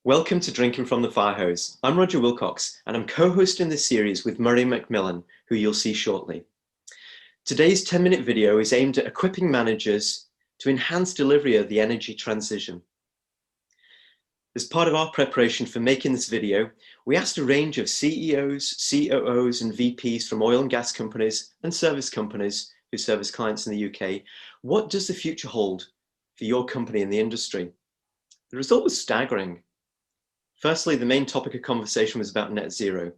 Welcome to Drinking from the Firehose. I'm Roger Wilcox, and I'm co-hosting this series with Murray Macmillan, who you'll see shortly. Today's 10-minute video is aimed at equipping managers to enhance delivery of the energy transition. As part of our preparation for making this video, we asked a range of CEOs, COOs, and VPs from oil and gas companies and service companies who service clients in the UK, what does the future hold for your company in the industry? The result was staggering. Firstly, the main topic of conversation was about net zero.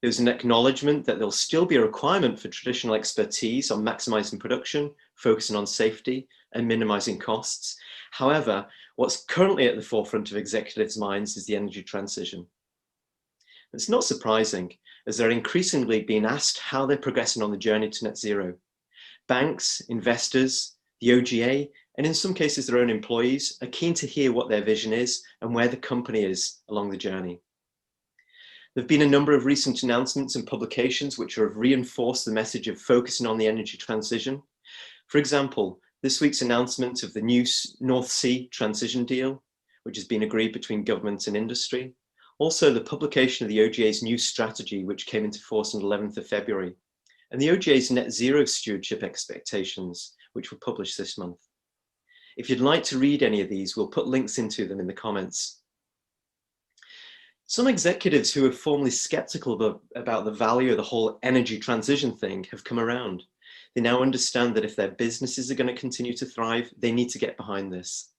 There was an acknowledgement that there'll still be a requirement for traditional expertise on maximizing production, focusing on safety and minimizing costs. However, what's currently at the forefront of executives' minds is the energy transition. It's not surprising, as they're increasingly being asked how they're progressing on the journey to net zero. Banks, investors, the OGA, and in some cases their own employees are keen to hear what their vision is and where the company is along the journey. There have been a number of recent announcements and publications which have reinforced the message of focusing on the energy transition. For example, this week's announcement of the new North Sea transition deal, which has been agreed between government and industry. Also, the publication of the OGA's new strategy, which came into force on the 11th of February, and the OGA's net zero stewardship expectations, which were published this month. If you'd like to read any of these, we'll put links into them in the comments. Some executives who were formerly skeptical about the value of the whole energy transition thing have come around. They now understand that if their businesses are going to continue to thrive, they need to get behind this.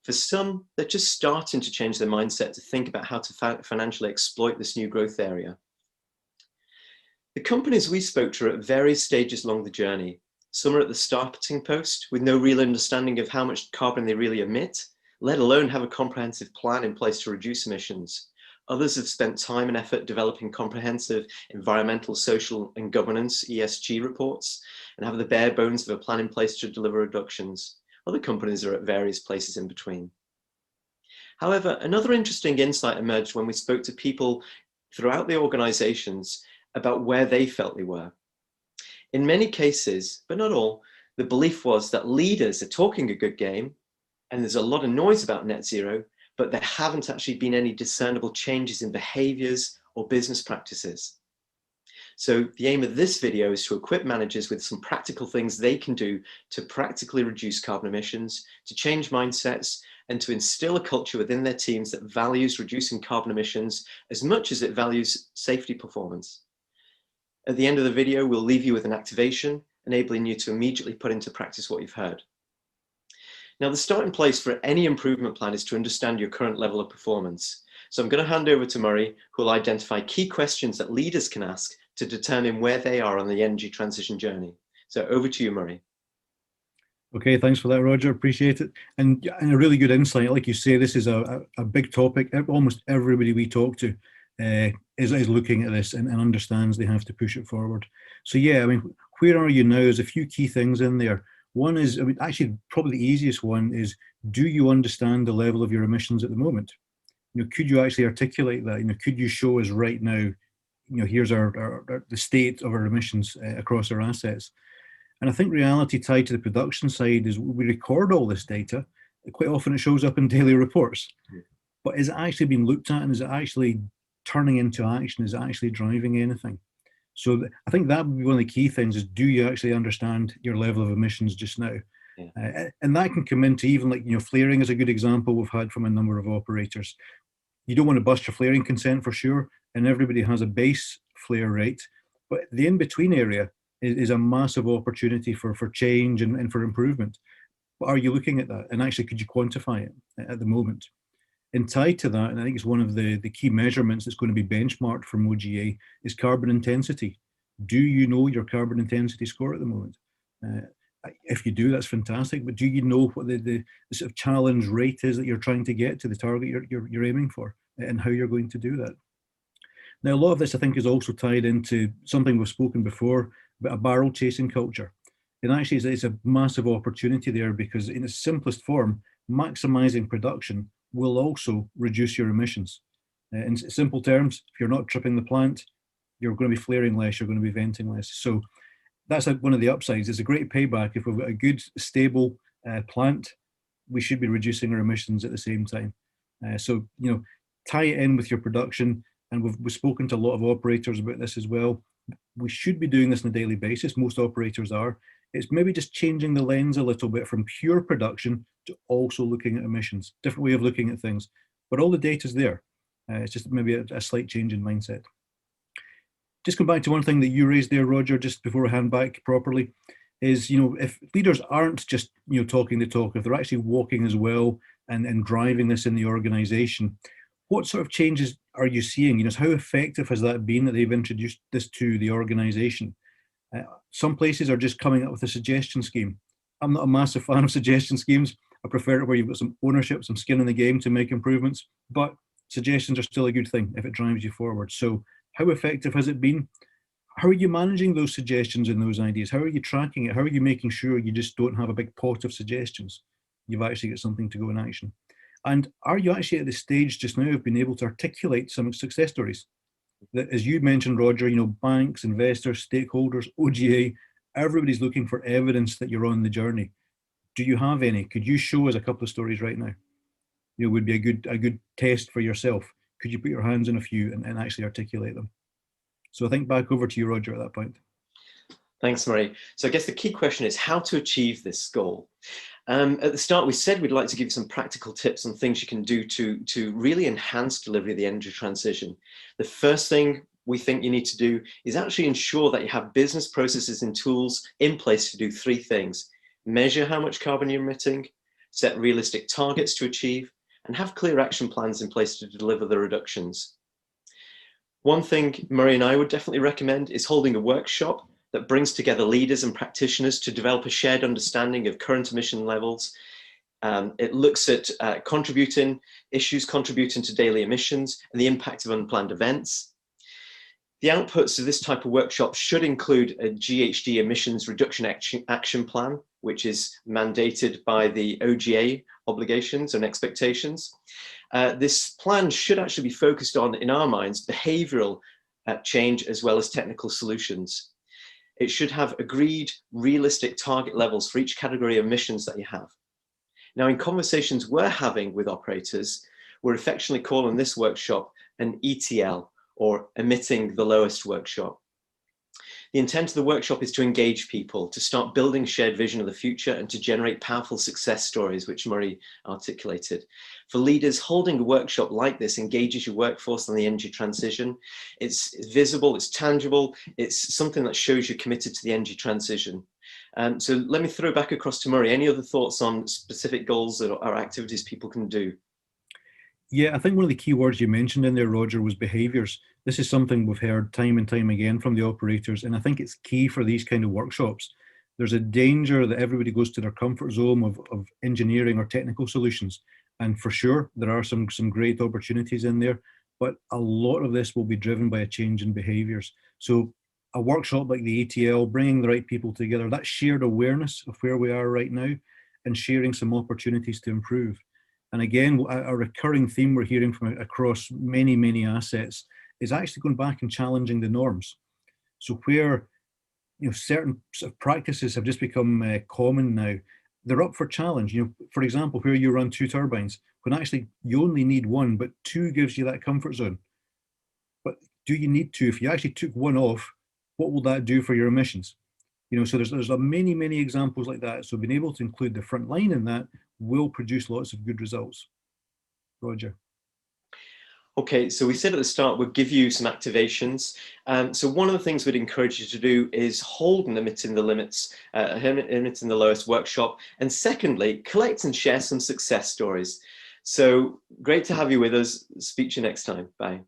For some, they're just starting to change their mindset to think about how to financially exploit this new growth area. The companies we spoke to are at various stages along the journey. Some are at the starting post with no real understanding of how much carbon they really emit, let alone have a comprehensive plan in place to reduce emissions. Others have spent time and effort developing comprehensive environmental, social, and governance (ESG) reports and have the bare bones of a plan in place to deliver reductions. Other companies are at various places in between. However, another interesting insight emerged when we spoke to people throughout the organizations about where they felt they were. In many cases, but not all, the belief was that leaders are talking a good game and there's a lot of noise about net zero, but there haven't actually been any discernible changes in behaviors or business practices. So the aim of this video is to equip managers with some practical things they can do to practically reduce carbon emissions, to change mindsets, and to instill a culture within their teams that values reducing carbon emissions as much as it values safety performance. At the end of the video, we'll leave you with an activation, enabling you to immediately put into practice what you've heard. Now, the starting place for any improvement plan is to understand your current level of performance. So I'm going to hand over to Murray, who will identify key questions that leaders can ask to determine where they are on the energy transition journey. So over to you, Murray. Okay, thanks for that, Roger. Appreciate it. And a really good insight. Like you say, this is a big topic. Almost everybody we talk to is looking at this and understands they have to push it forward. So yeah, I mean, where are you now? There's a few key things in there. One is, I mean, actually probably the easiest one is, do you understand the level of your emissions at the moment? You know, could you actually articulate that? You know, could you show us right now, you know, here's the state of our emissions across our assets? And I think reality tied to the production side is we record all this data. Quite often it shows up in daily reports, but is it actually being looked at, and is it actually turning into action? Is it actually driving anything? So I think that would be one of the key things, is, do you actually understand your level of emissions just now? Yeah. And that can come into even, like, you know, flaring is a good example we've had from a number of operators. You don't want to bust your flaring consent for sure, and everybody has a base flare rate, but the in-between area is a massive opportunity for change and for improvement. But are you looking at that? And actually, could you quantify it at the moment? And tied to that, and I think it's one of the key measurements that's going to be benchmarked from OGA, is carbon intensity. Do you know your carbon intensity score at the moment? If you do, that's fantastic. But do you know what the sort of challenge rate is that you're trying to get to, the target you're aiming for, and how you're going to do that? Now, a lot of this, I think, is also tied into something we've spoken before about a barrel chasing culture. And actually, it's a massive opportunity there, because in its simplest form, maximizing production will also reduce your emissions. In simple terms, if you're not tripping the plant, you're going to be flaring less, you're going to be venting less. So that's one of the upsides. It's a great payback. If we've got a good, stable plant, we should be reducing our emissions at the same time. So, tie it in with your production. And we've spoken to a lot of operators about this as well. We should be doing this on a daily basis. Most operators are. It's maybe just changing the lens a little bit from pure production to also looking at emissions. Different way of looking at things. But all the data's there. It's just maybe a slight change in mindset. Just come back to one thing that you raised there, Roger, just before I hand back properly, is, if leaders aren't just, talking the talk, if they're actually walking as well and driving this in the organization, what sort of changes are you seeing? How effective has that been that they've introduced this to the organization? Some places are just coming up with a suggestion scheme. I'm not a massive fan of suggestion schemes. I prefer it where you've got some ownership, some skin in the game to make improvements, but suggestions are still a good thing if it drives you forward. So how effective has it been? How are you managing those suggestions and those ideas? How are you tracking it? How are you making sure you just don't have a big pot of suggestions? You've actually got something to go in action. And are you actually at the stage just now of being able to articulate some success stories? That, as you mentioned, Roger, banks, investors, stakeholders, OGA, everybody's looking for evidence that you're on the journey. Do you have any? Could you show us a couple of stories right now? Would be a good test for yourself. Could you put your hands on a few and actually articulate them? So I think back over to you, Roger, at that point. Thanks, Murray. So I guess the key question is how to achieve this goal. At the start, we said we'd like to give you some practical tips on things you can do to really enhance delivery of the energy transition. The first thing we think you need to do is actually ensure that you have business processes and tools in place to do three things: measure how much carbon you're emitting, set realistic targets to achieve, and have clear action plans in place to deliver the reductions. One thing Murray and I would definitely recommend is holding a workshop that brings together leaders and practitioners to develop a shared understanding of current emission levels. It looks at issues contributing to daily emissions and the impact of unplanned events. The outputs of this type of workshop should include a GHG emissions reduction action plan, which is mandated by the OGA obligations and expectations. This plan should actually be focused on, in our minds, behavioral change as well as technical solutions. It should have agreed realistic target levels for each category of emissions that you have. Now, in conversations we're having with operators, we're affectionately calling this workshop an ETL, or emitting the lowest workshop. The intent of the workshop is to engage people, to start building a shared vision of the future and to generate powerful success stories, which Murray articulated. For leaders, holding a workshop like this engages your workforce on the energy transition. It's visible, it's tangible, it's something that shows you're committed to the energy transition. So let me throw back across to Murray. Any other thoughts on specific goals or activities people can do? Yeah, I think one of the key words you mentioned in there, Roger, was behaviours. This is something we've heard time and time again from the operators, and I think it's key for these kind of workshops. There's a danger that everybody goes to their comfort zone of engineering or technical solutions, and for sure there are some great opportunities in there, but a lot of this will be driven by a change in behaviours. So a workshop like the ETL, bringing the right people together, that shared awareness of where we are right now, and sharing some opportunities to improve. And again, a recurring theme we're hearing from across many, many assets is actually going back and challenging the norms. So where certain sort of practices have just become common now, they're up for challenge. For example, where you run two turbines, when actually you only need one, but two gives you that comfort zone. But do you need two? If you actually took one off, what will that do for your emissions? So there's many examples like that. So being able to include the front line in that will produce lots of good results. Roger. Okay, so we said at the start we'd give you some activations. So one of the things we'd encourage you to do is hold and emitting the limits, emitting the lowest workshop. And secondly, collect and share some success stories. So great to have you with us. Speak to you next time. Bye.